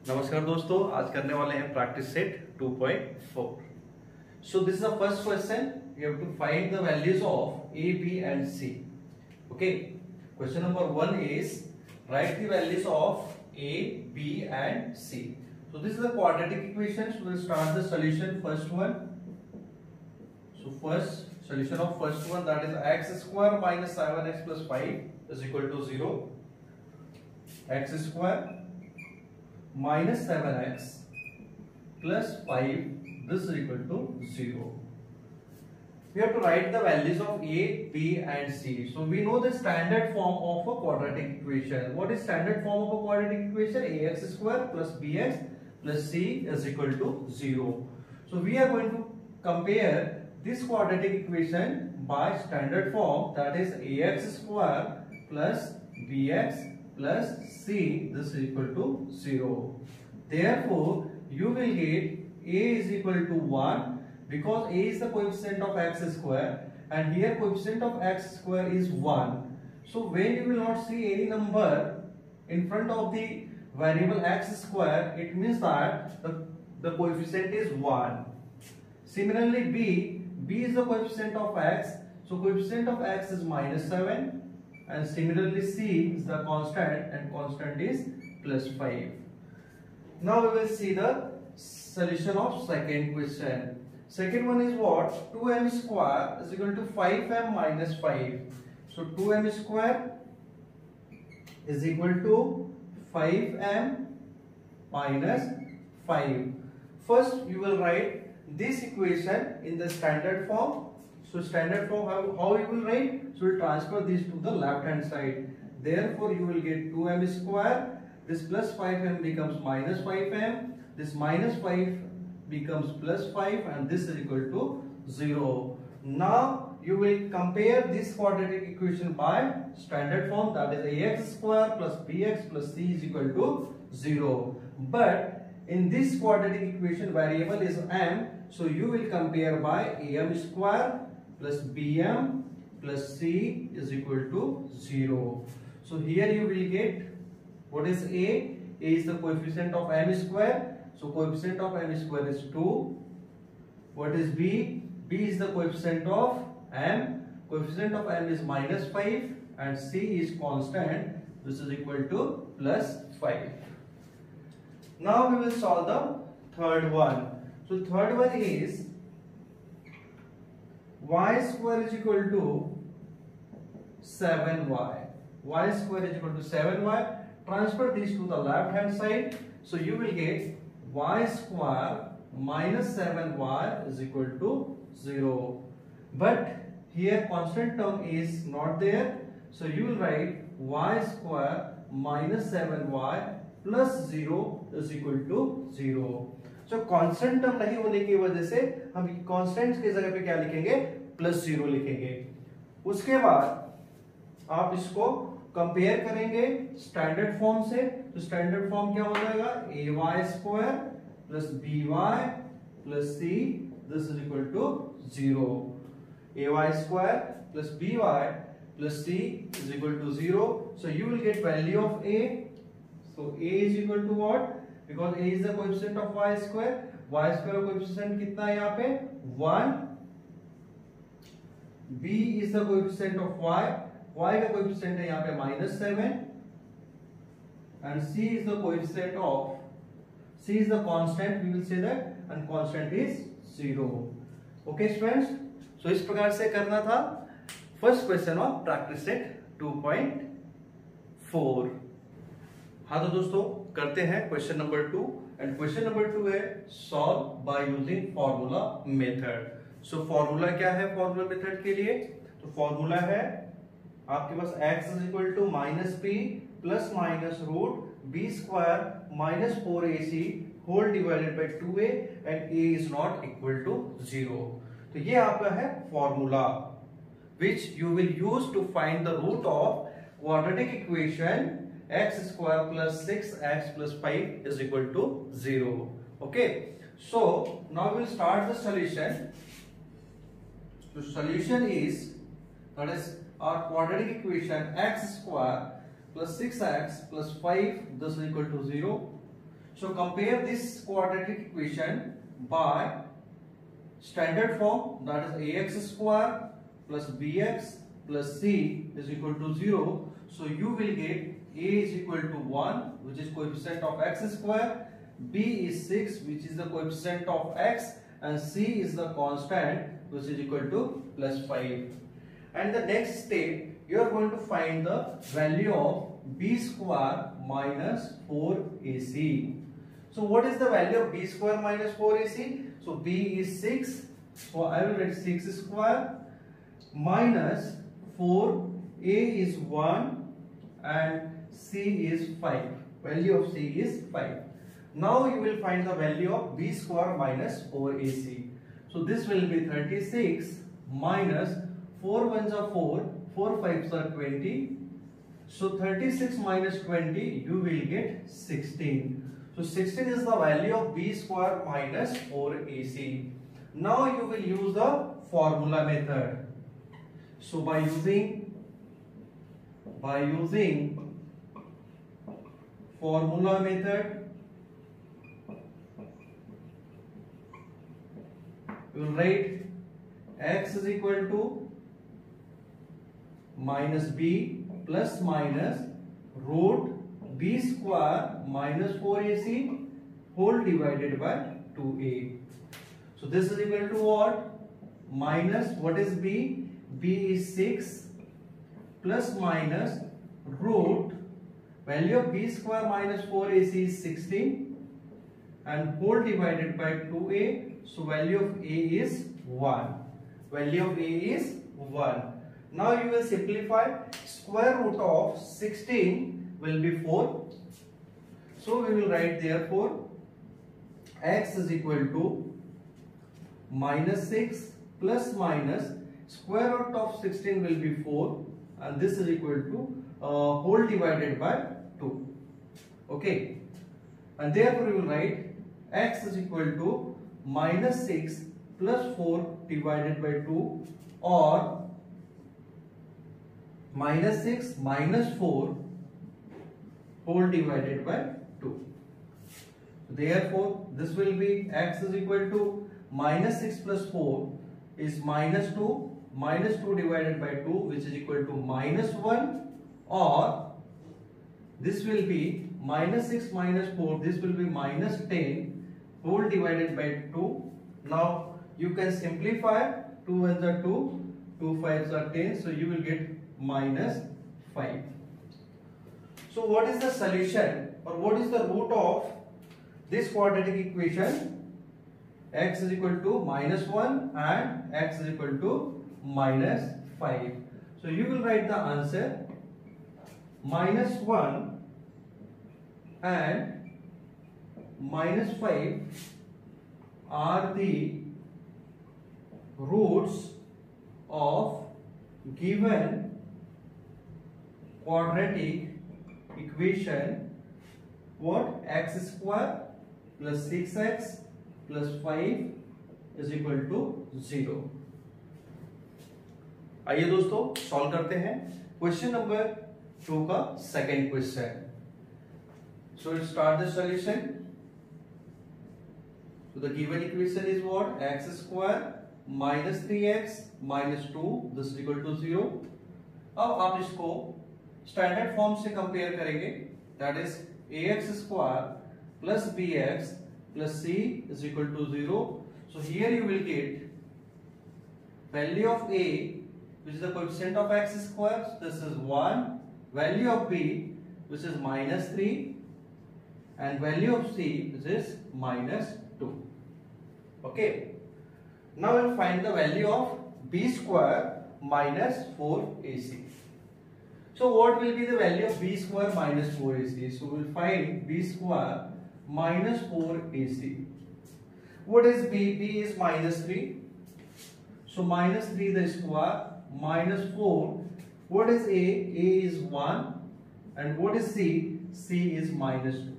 नमस्कार दोस्तों, आज करने वाले हैं practice set 2.4. So this is the first question. You have to find the values of A, B and C. Okay. Question number 1 is write the values of A, B and C. So this is the quadratic equation. So we'll start the solution. First one. So first solution of first one, that is x square minus 7x plus 5 is equal to 0. X square minus 7x plus 5, this is equal to 0. We have to write the values of A, B and C. So we know the standard form of a quadratic equation. What is standard form of a quadratic equation? Ax square plus bx plus c is equal to 0. So we are going to compare this quadratic equation by standard form, that is ax square plus bx plus c, this is equal to 0. Therefore, you will get a is equal to 1 because a is the coefficient of x square and here coefficient of x square is 1. So when you will not see any number in front of the variable x square, it means that the coefficient is 1. Similarly, b is the coefficient of x, so coefficient of x is minus 7. And similarly c is the constant and constant is plus 5. Now we will see the solution of second question. Second one is what? 2m square is equal to 5m minus 5. So 2m square is equal to 5m minus 5. First you will write this equation in the standard form. So standard form, how you will write? So we will transfer this to the left hand side. Therefore you will get 2m square. This plus 5m becomes minus 5m. This minus 5 becomes plus 5 and this is equal to 0. Now you will compare this quadratic equation by standard form, that is ax square plus bx plus c is equal to 0. But in this quadratic equation variable is m. So you will compare by am square plus bm plus c is equal to 0. So here you will get, what is a? A is the coefficient of m square. So coefficient of m square is 2. What is b? B is the coefficient of m. Coefficient of m is minus 5 and c is constant. This is equal to plus 5. Now we will solve the third one. So third one is y square is equal to 7y. Y square is equal to 7y. Transfer this to the left hand side. So you will get y square minus 7y is equal to 0. But here constant term is not there. So you will write y square minus 7y plus 0 is equal to 0. So constant term नहीं होने की वजह से हम constant की जगह पे क्या लिखेंगे? प्लस 0 लिखेंगे. उसके बाद आप इसको कंपेयर करेंगे स्टैंडर्ड फॉर्म से. तो स्टैंडर्ड फॉर्म क्या हो जाएगा? ay square plus by plus c, this is equal to 0. ay square plus by plus c is equal to 0. So you will get value of a. So a is equal to what? Because a is the coefficient of y square. Y square coefficient कितना है यहाँ पे? 1. b is the coefficient of y. Y का coefficient है यहाँ पे minus 7. And c is the coefficient of, c is the constant, we will say that, and constant is 0. Okay students? So इस प्रकार से करना था first question of practice set 2.4. हाँ तो दोस्तों करते हैं question number 2 and question number 2 है solve by using formula method. So formula क्या है फॉर्मूला मेथड के लिए? तो फॉर्मूला है आपके पास x is equal to minus P plus minus root B square minus 4ac whole divided by 2a and a is not equal to 0. तो ये आपका है formula which you will use to find the root of quadratic equation x square plus 6x plus 5 is equal to 0. Okay, so now we will start the solution. The solution is, that is our quadratic equation x square plus 6x plus 5, this is equal to 0. So compare this quadratic equation by standard form, that is ax square plus bx plus c is equal to 0. So you will get a is equal to 1, which is coefficient of x square, b is 6, which is the coefficient of x, and c is the constant, which is equal to plus 5. And the next step, you are going to find the value of b square minus 4ac. So what is the value of b square minus 4ac? So b is 6, so I will write 6 square minus 4, a is 1 and c is 5. Value of c is 5. Now you will find the value of b square minus 4ac. So this will be 36 minus 4 ones are 4, 4 5s are 20. So 36 minus 20, you will get 16. So 16 is the value of b square minus 4ac. Now you will use the formula method. So by using formula method, you will write x is equal to minus b plus minus root b square minus 4ac whole divided by 2a. So this is equal to what? Minus, what is b? b is 6 plus minus root, value of b square minus 4ac is 16 and whole divided by 2a. So value of a is 1. Value of a is 1. Now you will simplify. Square root of 16 will be 4. So we will write therefore x is equal to minus 6 plus minus square root of 16 will be 4 and this is equal to whole divided by 2. Okay. And therefore we will write x is equal to minus 6 plus 4 divided by 2 or minus 6 minus 4 whole divided by 2. Therefore this will be x is equal to minus 6 plus 4 is minus 2 divided by 2, which is equal to minus 1, or this will be minus 6 minus 4, this will be minus 10 whole divided by 2. Now you can simplify. 2 ones are 2, 2 5s are 10, so you will get minus 5. So what is the solution or what is the root of this quadratic equation? X is equal to minus 1 and x is equal to minus 5. So you will write the answer. Minus 1 and minus 5 are the roots of given quadratic equation. What? X square plus 6x plus 5 is equal to 0. आइए दोस्तों solve करते हैं question number 2 का second question. So let's start the solution. So the given equation is what? X square minus 3x minus 2 this is equal to 0. अब आप इसको standard form से compare करेंगे. That is ax square plus bx plus c is equal to 0. So here you will get value of a, which is the coefficient of x square, so this is 1, value of b, which is minus 3, and value of c, which is minus 2. Okay. Now we'll find the value of b square minus 4ac. So what will be the value of b square minus 4ac? So we'll find b square minus 4ac. What is b? b is minus 3. So minus 3 the square minus 4. What is a? A is 1. And what is c? C is minus 2.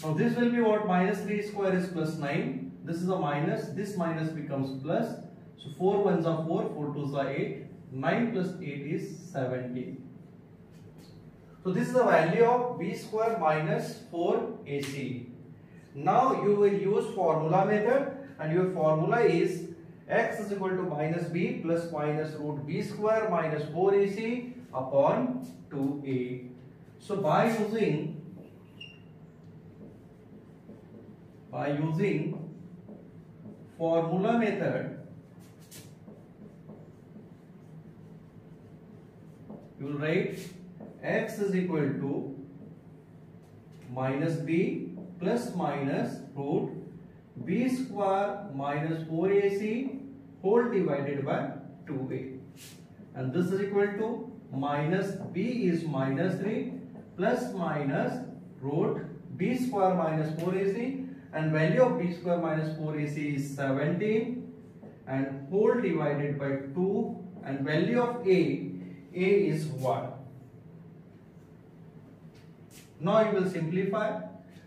Now this will be what? Minus 3 square is plus 9. This is a minus. This minus becomes plus. So 4 ones are 4. 4 twos are 8. 9 plus 8 is 17. So this is the value of b square minus 4ac. Now you will use formula method, and your formula is x is equal to minus b plus minus root b square minus 4ac upon 2a. So by using formula method, you will write x is equal to minus b plus minus root b square minus 4ac whole divided by 2a, and this is equal to minus b is minus 3 plus minus root b square minus 4ac, and value of b square minus 4ac is 17, and whole divided by 2, and value of a is 1. Now you will simplify.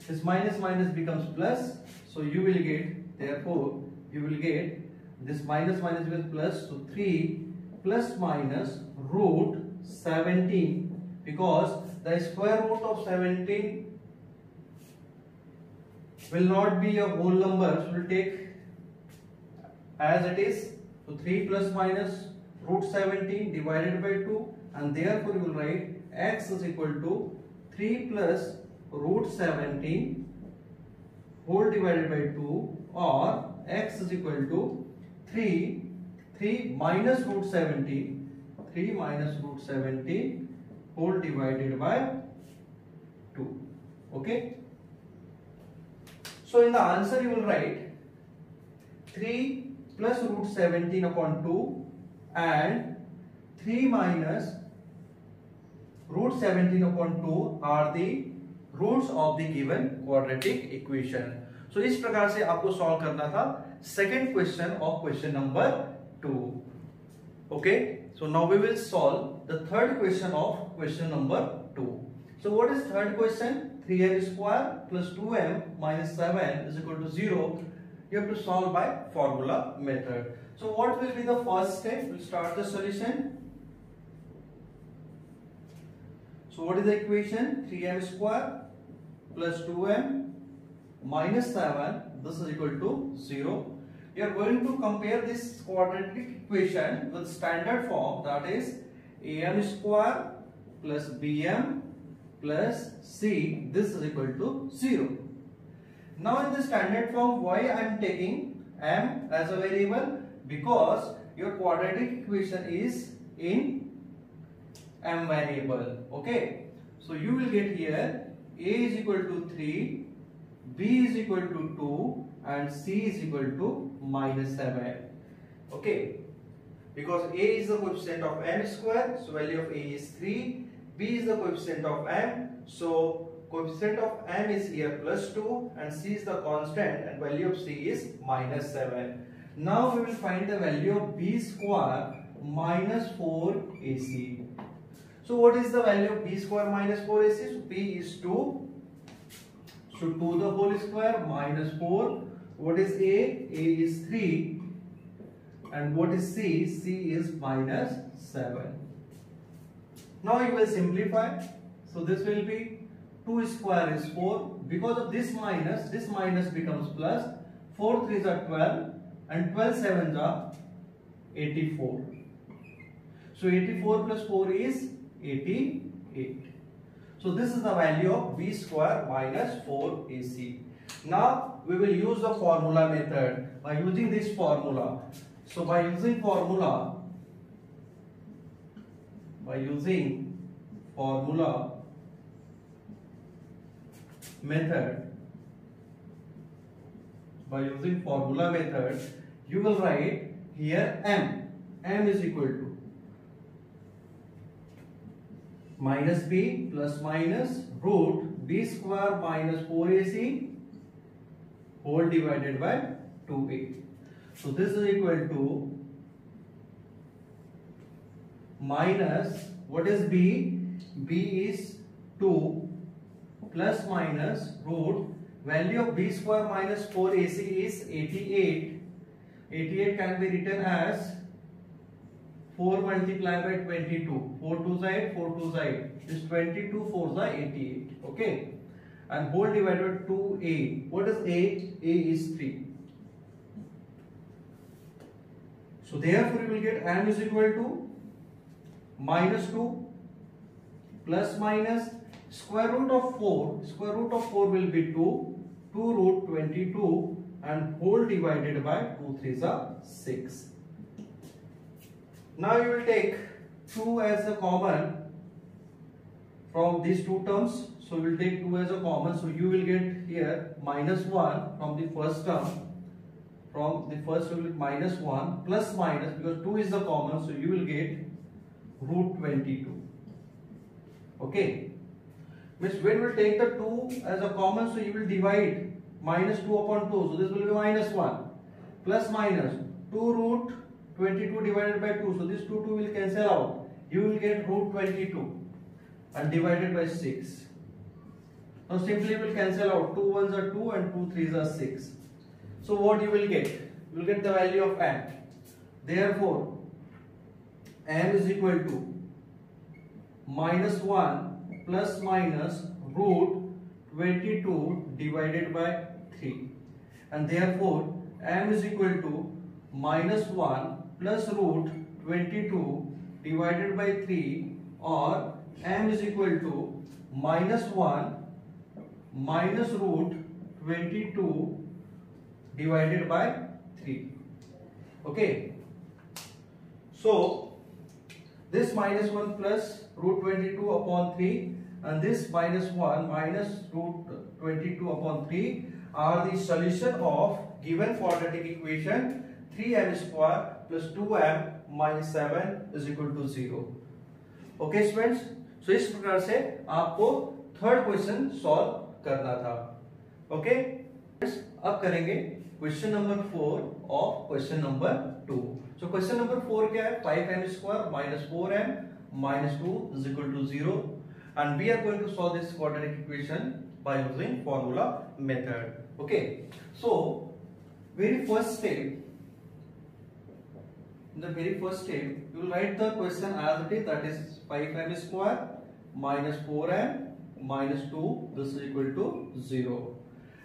This minus minus becomes plus, so you will get, therefore you will get this minus minus becomes plus, so 3 plus minus root 17, because the square root of 17 will not be a whole number, so we will take as it is. So 3 plus minus root 17 divided by 2, and therefore you will write x is equal to 3 plus root 17 whole divided by 2, or x is equal to 3 minus root 17 whole divided by 2. Okay. So in the answer you will write 3 plus root 17 upon 2 and 3 minus root 17 upon 2 are the roots of the given quadratic equation. So इस प्रकार से आपको solve करना था second question of question number 2. Okay, so now we will solve the third question of question number 2. So what is third question? 3m square plus 2m minus 7 is equal to 0. You have to solve by formula method. So what will be the first step? We'll start the solution. So what is the equation? 3m square plus 2m minus 7, this is equal to 0. You are going to compare this quadratic equation with standard form, that is am square plus bm plus c, this is equal to 0. Now in the standard form, why I am taking m as a variable? Because your quadratic equation is in m variable. Okay, so you will get here a is equal to 3, b is equal to 2 and c is equal to minus 7. Okay, because a is the coefficient of m square, so value of a is 3, b is the coefficient of m, so coefficient of m is here plus 2 and c is the constant and value of c is minus 7. Now we will find the value of b square minus 4ac. So what is the value of b square minus 4ac? So b is 2. So 2 the whole square minus 4. What is a? A is 3. And what is c? C is minus 7. Now you will simplify. So this will be 2 square is 4. Because of this minus becomes plus. 4 3s are 12 and 12 7s are 84. So 84 plus 4 is 88. So this is the value of b square minus 4ac. Now we will use the formula method by using this formula. So by using formula method, you will write here m is equal to minus b plus minus root b square minus 4ac whole divided by 2a. So this is equal to minus, what is b? B is 2 plus minus root value of b square minus 4ac is 88. 88 can be written as 4 multiplied by 22. 4 2 is 8, 4 2 is 8. This 22 4 is 88. Okay. And whole divided by 2a. What is a? A is 3. So therefore you will get m is equal to minus 2 plus minus square root of 4. Square root of 4 will be 2. 2 root 22 and whole divided by 2 3s are 6. Now you will take 2 as a common from these two terms. So we will take 2 as a common. So you will get here minus 1 from the first term. From the first you will get minus 1 plus minus, because 2 is the common. So you will get root 22. Okay. Means when we take the 2 as a common, so you will divide minus 2 upon 2. So this will be minus 1 plus minus 2 root 22 divided by 2. So this 2 will cancel out. You will get root 22 and divided by 6. Now simply you will cancel out. 2 1s are 2 and 2 3s are 6. So what you will get? You will get the value of m. Therefore, m is equal to minus 1 plus minus root 22 divided by 3. And therefore, m is equal to minus 1 plus root 22 divided by 3, or m is equal to minus 1 minus root 22 divided by 3. Okay. So this minus 1 plus root 22 upon 3 and this minus 1 minus root 22 upon 3 are the solution of given quadratic equation 3m square plus 2m minus 7 is equal to 0. Okay students, so इस प्रकार से आपको third question solve करना था. Okay, अब करेंगे question number 4 और question number 2. So question number 4 क्या है? 5m square minus 4m minus 2 is equal to 0, and we are going to solve this quadratic equation by using formula method. Okay, so very first step, in the very first step, you will write the question as it is, that is 5m square minus 4m minus 2, this is equal to 0.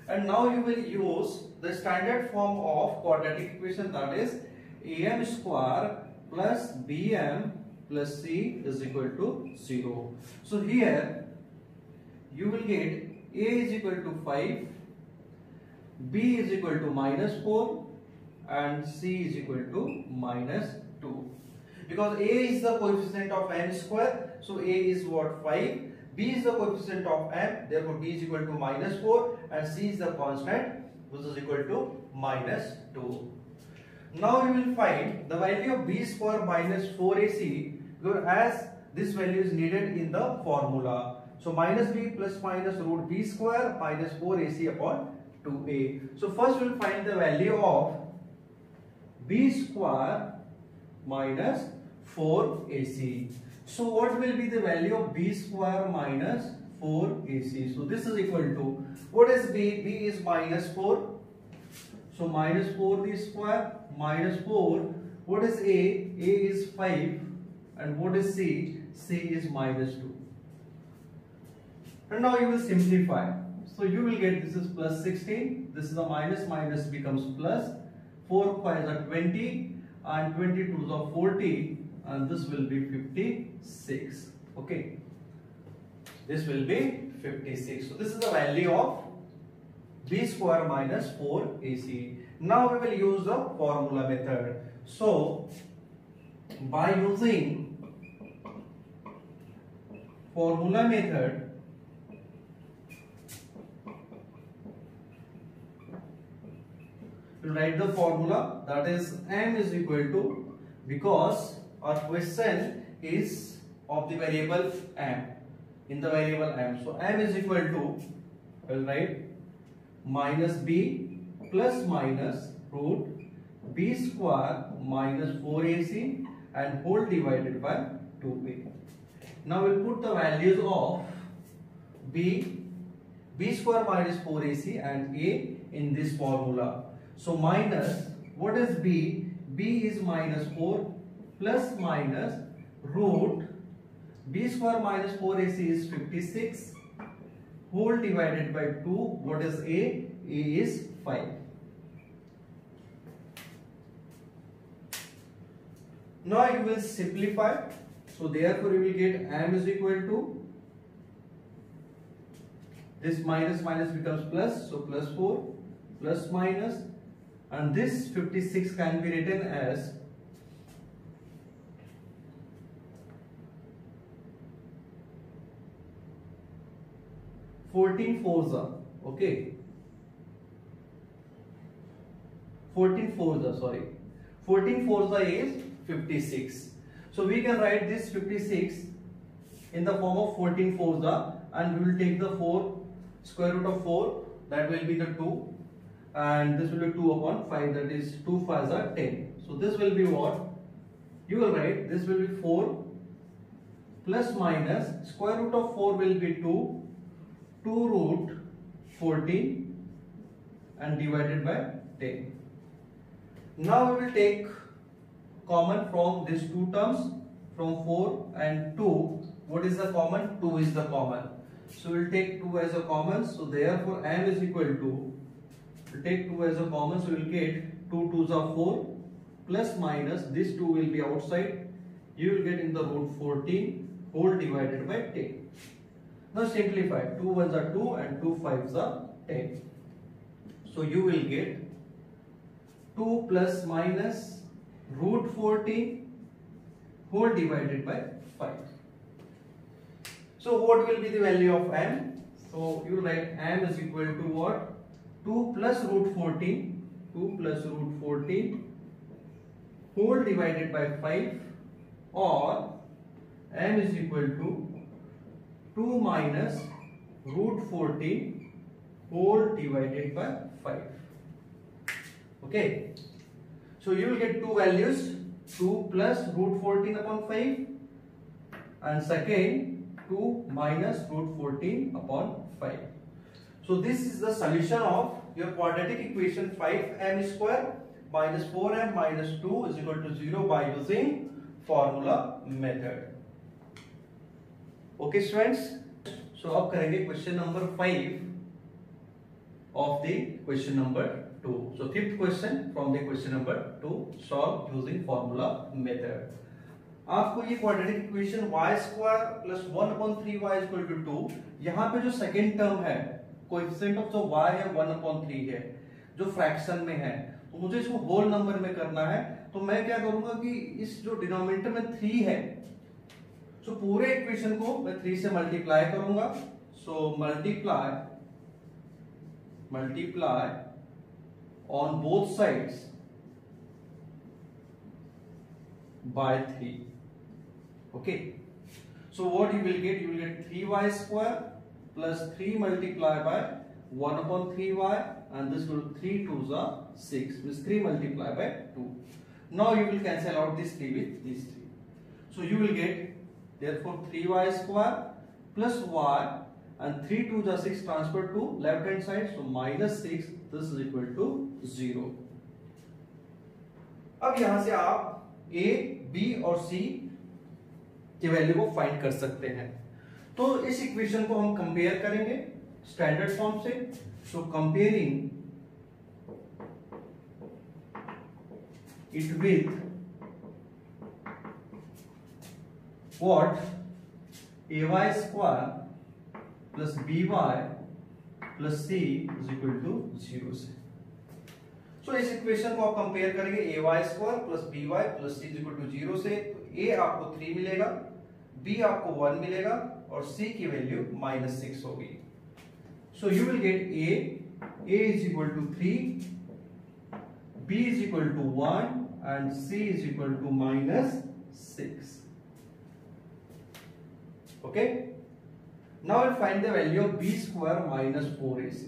And now you will use the standard form of quadratic equation, that is am square plus bm plus c is equal to 0. So here you will get a is equal to 5, b is equal to minus 4 and c is equal to minus 2. Because a is the coefficient of m square, so a is what? 5. B is the coefficient of m, therefore b is equal to minus 4, and c is the constant, which is equal to minus 2. Now you will find the value of b square minus 4ac, as this value is needed in the formula. So minus b plus minus root b square minus 4ac upon 2a. So first we will find the value of b square minus 4ac. So what will be the value of b square minus 4ac? So this is equal to, what is b? B is minus 4. So minus 4 b square minus 4. What is a? A is 5. And what is c? C is minus 2. And now you will simplify. So you will get, this is plus 16. This is a minus, minus becomes plus. 4 5 are 20 and 22 are 40, and this will be 56. Okay, this will be 56. So this is the value of b square minus 4ac. Now we will use the formula method. So by using formula method, we'll write the formula, that is m is equal to, because our question is of the variable m, in the variable m, so m is equal to, we'll write minus b plus minus root b square minus 4ac and whole divided by 2a. Now we'll put the values of b square minus 4ac and a in this formula. So minus, what is b? B is minus 4 plus minus root b square minus 4ac is 56 whole divided by 2. What is a? A is 5. Now you will simplify. So therefore you will get m is equal to, this minus minus becomes plus, so plus 4 plus minus, and this 56 can be written as 14 fours are, okay, 14 fours are, sorry, 14 fours are is 56. So we can write this 56 in the form of 14 fours are, and we will take the 4 square root of 4, that will be the 2, and this will be 2 upon 5, that is 2 5s are 10. So this will be what? You will write this will be 4 plus minus square root of 4 will be 2 root 14 and divided by 10. Now we will take common from these two terms, from 4 and 2. What is the common? 2 is the common. So we will take 2 as a common. So therefore m is equal to, we'll take 2 as a common, so we will get 2 2s are 4 plus minus this 2 will be outside. You will get in the root 14 whole divided by 10. Now simplify. 2 1s are 2 and 2 5s are 10. So you will get 2 plus minus root 14 whole divided by 5. So what will be the value of m? So you write m is equal to what? 2 plus root 14, 2 plus root 14 whole divided by 5, or m is equal to 2 minus root 14 whole divided by 5. Okay. So you will get two values, 2 plus root 14 upon 5 and second 2 minus root 14 upon 5. So this is the solution of your quadratic equation 5m square minus 4m minus 2 is equal to 0 by using formula method. Okay students, so अब करेंगे question number 5 of the question number 2. So fifth question from the question number 2, solve using formula method. आपको ये quadratic equation y square plus 1/3y is equal to 2, यहाँ पे जो second term है coefficient of जो y है 1/3 है, जो फ्रैक्शन में है, तो मुझे इसको होल नंबर में करना है. तो मैं क्या करूंगा कि इस जो डिनोमिनेटर में 3 है, सो पूरे इक्वेशन को मैं 3 से मल्टीप्लाई करूंगा. So multiply on both sides by 3. Okay, so what you will get? You will get 3y square plus 3 multiplied by 1/3y, and this will 3 2s are 6, means 3 multiplied by 2. Now you will cancel out this 3 with this 3. So you will get therefore 3y square plus y, and 3 2s are 6 transferred to left hand side, so minus 6. This is equal to 0. अब यहां से आप A, B और C के value को find कर सकते हैं. तो इस इक्वेशन को हम कंपेयर करेंगे स्टैंडर्ड फॉर्म से. So comparing it with what ay square plus by plus c is equal to 0 से. तो इस इक्वेशन को आप कंपेयर करेंगे ay square plus by plus c equal to 0 से. तो a आपको 3 मिलेगा, b आपको 1 मिलेगा और c की वैल्यू -6 होगी. So you will get a is equal to 3, b is equal to 1 and c is equal to -6. Okay, now we'll find the value of b square minus 4ac.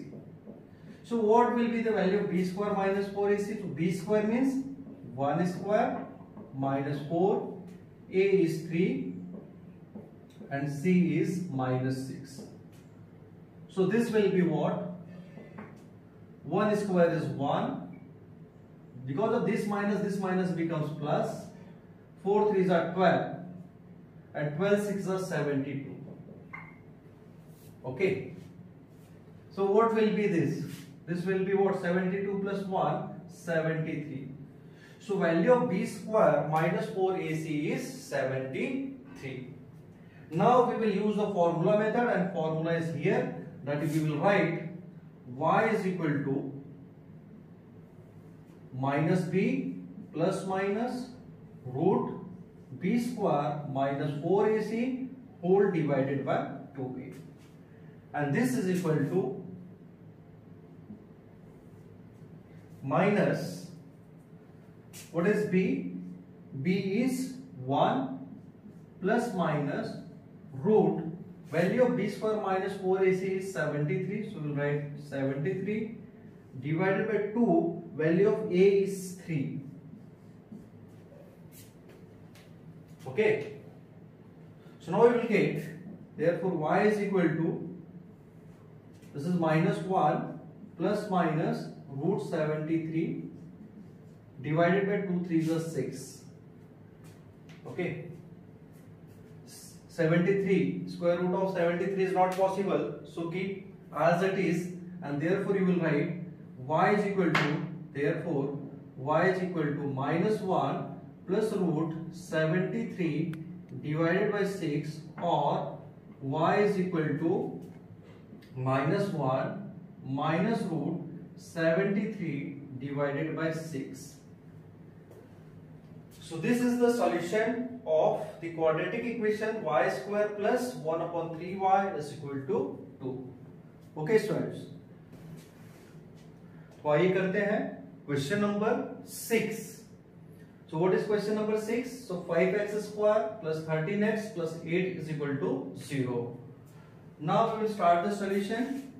So what will be the value of b square minus 4ac? So b square means 1 square minus 4, a is 3 and c is -6. So this will be what? 1 square is 1. Because of this minus becomes plus. 4 3s are 12, and 12 6s are 72. Okay. So what will be this? This will be what? 72 plus 1, 73. So value of b square minus 4ac is 73. Now we will use the formula method, and formula is here, that we will write y is equal to minus b plus minus root b square minus 4ac whole divided by 2a, and this is equal to minus, what is b? B is 1 plus minus root, value of b square minus 4ac is 73, so we will write 73 divided by 2, value of a is 3. Okay, so now we will get, therefore y is equal to, this is minus 1 plus minus root 73 divided by 2 3s are 6. Okay, 73, square root of 73 is not possible, so keep as it is, and therefore you will write y is equal to, therefore y is equal to minus 1 plus root 73 divided by 6, or y is equal to minus 1 minus root 73 divided by 6. So this is the solution of the quadratic equation y square plus 1 upon 3y is equal to 2. Okay students, तो आइए करते हैं question number 6. So what is question number 6? So 5x square plus 13x plus 8 is equal to 0. Now we will start the solution.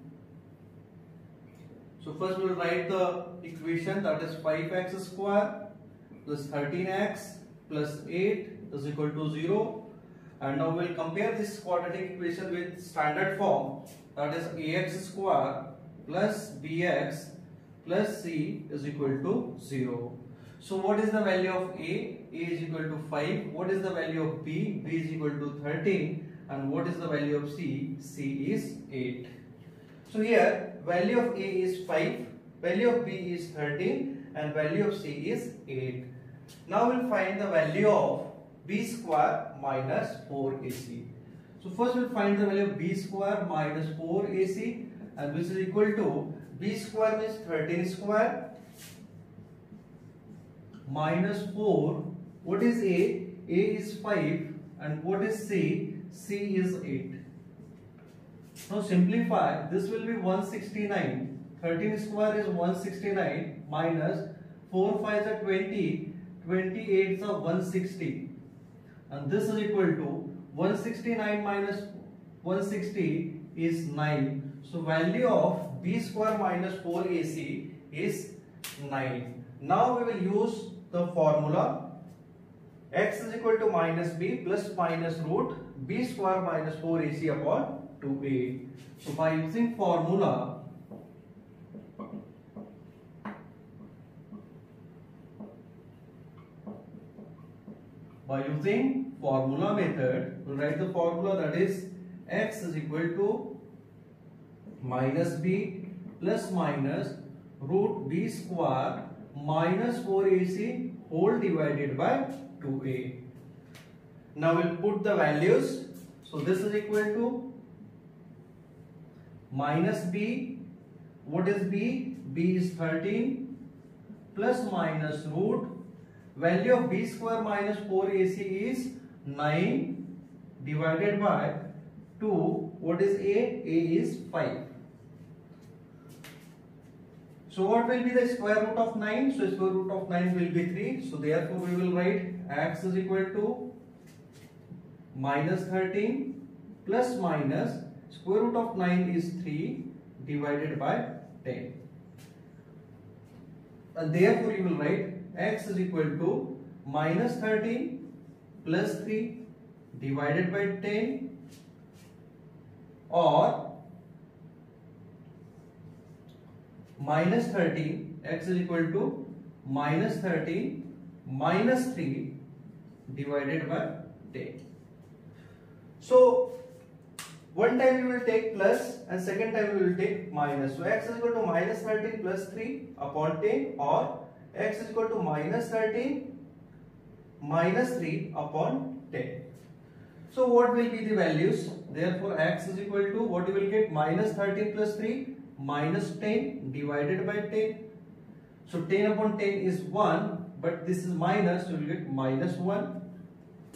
So first we will write the equation, that is 5x square plus 13x plus 8 is equal to 0. And now we will compare this quadratic equation with standard form, that is ax square plus bx plus c is equal to 0. So what is the value of a? A is equal to 5. What is the value of b? B is equal to 13. And what is the value of c? C is 8. So here value of a is 5, value of b is 13, and value of c is 8. Now we'll find the value of b square minus 4ac. So first we'll find the value of b square minus 4ac, and which is equal to, b square means 13 square minus 4. What is a? A is 5, and what is c? C is 8. Now simplify, this will be 169. 13 square is 169 minus 4 5s are 20, 28s are 160, and this is equal to 169 minus 160 is 9. So value of b square minus 4ac is 9. Now we will use the formula x is equal to minus b plus minus root b square minus 4ac upon 2a. So by using formula, method, we'll write the formula, that is x is equal to minus b plus minus root b square minus 4ac whole divided by 2a. Now we'll put the values. So this is equal to minus b, what is b? B is 13 plus minus root, value of b square minus 4ac is 9 divided by 2, what is a? A is 5. So what will be the square root of 9? So square root of 9 will be 3. So therefore we will write x is equal to minus 13 plus minus square root of 9 is 3 divided by 10. And therefore you will write x is equal to minus 13 plus 3 divided by 10, or minus 13, x is equal to minus 13 minus 3 divided by 10. So one time you will take plus and second time you will take minus. So x is equal to minus 13 plus 3 upon 10, or x is equal to minus 13 minus 3 upon 10. So what will be the values? Therefore x is equal to, what you will get, minus 13 plus 3 minus 10 divided by 10. So 10 upon 10 is 1, but this is minus, so you will get minus 1,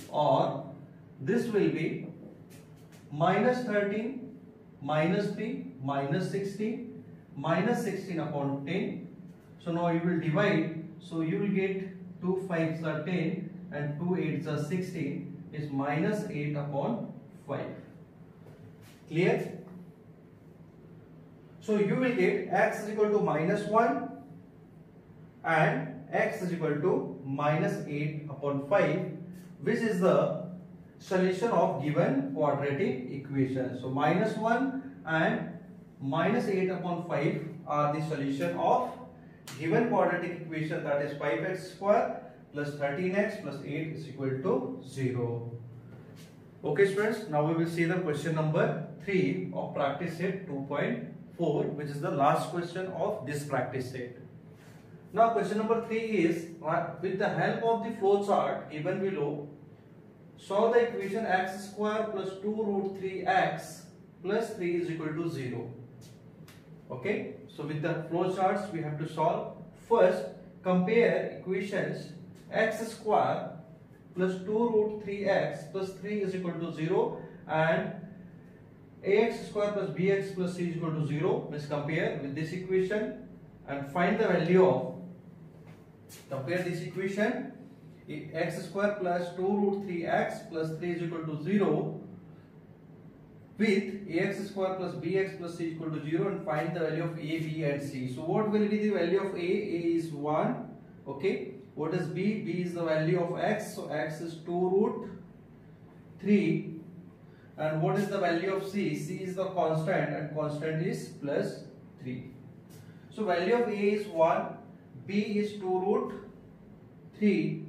or this will be minus 13 minus 3 minus 16 minus 16 upon 10. So now you will divide, so you will get 2 5s are 10 and 2 8s are 16 is minus 8 upon 5. Clear? So you will get x is equal to minus 1 and x is equal to minus 8 upon 5, which is the solution of given quadratic equation. So minus 1 and minus 8 upon 5 are the solution of given quadratic equation, that is 5x square plus 13x plus 8 is equal to 0. Okay students, now we will see the question number 3 of practice set 2.4, which is the last question of this practice set. Now question number 3 is, with the help of the flow chart given below, solve the equation x square plus 2 root 3x plus 3 is equal to 0. Okay, so with the flow charts we have to solve. First, compare equations x square plus 2 root 3x plus 3 is equal to 0 and ax square plus bx plus c is equal to 0. Let's compare with this equation and find the value of, compare this equation x square plus 2 root 3x plus 3 is equal to 0 with ax square plus bx plus c is equal to 0 and find the value of a, b and c. So what will be the value of a? A is 1. Okay. What is b? B is the value of x. So x is 2 root 3. And what is the value of c? C is the constant and constant is plus 3. So value of a is 1, b is 2 root 3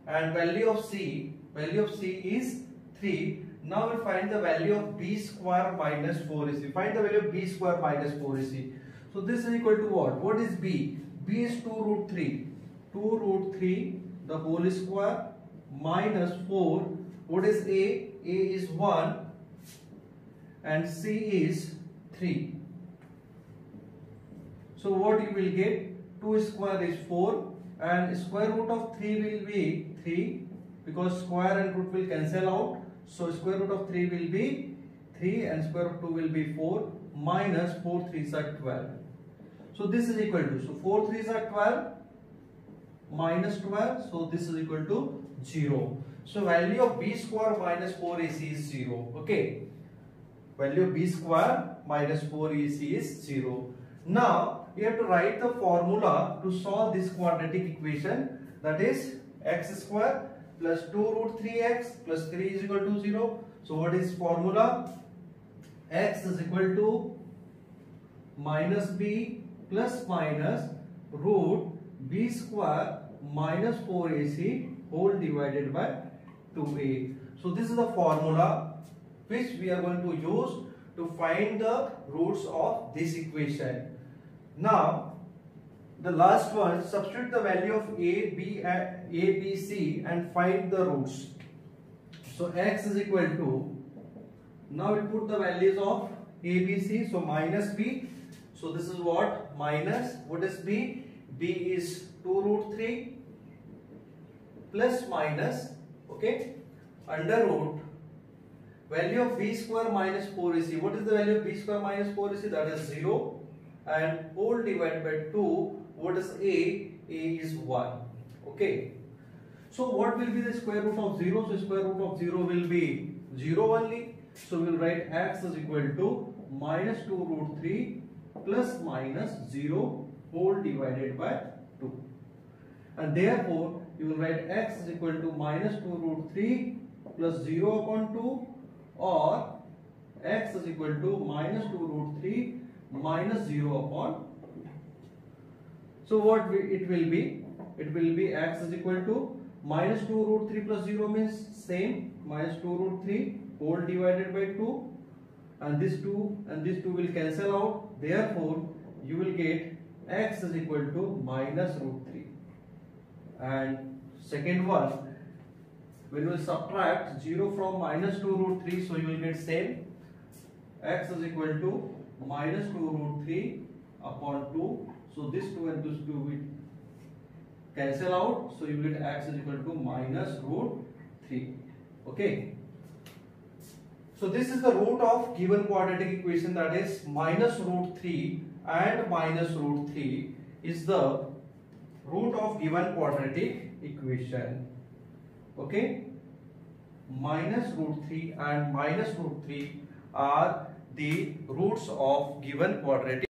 and value of c is 3. Now we'll find the value of b square minus 4ac. Find the value of b square minus 4ac. So this is equal to what? What is b? B is 2 root 3. 2 root 3 the whole square minus 4. What is a? A is 1 and c is 3. So what you will get? 2 square is 4 and square root of 3 will be 3 because square and root will cancel out. So square root of 3 will be 3 and square root of 2 will be 4 minus 4 3s are 12. So this is equal to, so 4 3s are 12 minus 12, so this is equal to 0. So value of b square minus 4ac is 0. Okay, value of b square minus 4ac is 0. Now you have to write the formula to solve this quadratic equation, that is x square plus 2 root 3x plus 3 is equal to 0. So what is formula? X is equal to minus b plus minus root b square minus 4ac whole divided by 2a. So this is the formula which we are going to use to find the roots of this equation. Now the last one, substitute the value of a, b, c and find the roots. So x is equal to, now we put the values of a, b, c. So minus b. So this is what? Minus, what is b? B is 2 root 3 plus minus, okay, under root value of b square minus 4ac. What is the value of b square minus 4ac? That is 0 and whole divided by 2. What is a? A is 1. Okay. So what will be the square root of 0? So square root of 0 will be 0 only. So we will write x is equal to minus 2 root 3 plus minus 0 whole divided by 2. And therefore you will write x is equal to minus 2 root 3 plus 0 upon 2, or x is equal to minus 2 root 3 minus 0 upon. So what it will be? It will be x is equal to minus 2 root 3 plus 0 means same, minus 2 root 3 whole divided by 2, and this 2 and this 2 will cancel out. Therefore you will get x is equal to minus root 3. And second one, when you will subtract 0 from minus 2 root 3, so you will get same, x is equal to minus 2 root 3 upon 2. So this 2 and this 2 will cancel out, so you will get x is equal to minus root 3. Okay, so this is the root of given quadratic equation, that is minus root 3 and minus root 3 is the root of given quadratic equation. Okay, minus root 3 and minus root 3 are the roots of given quadratic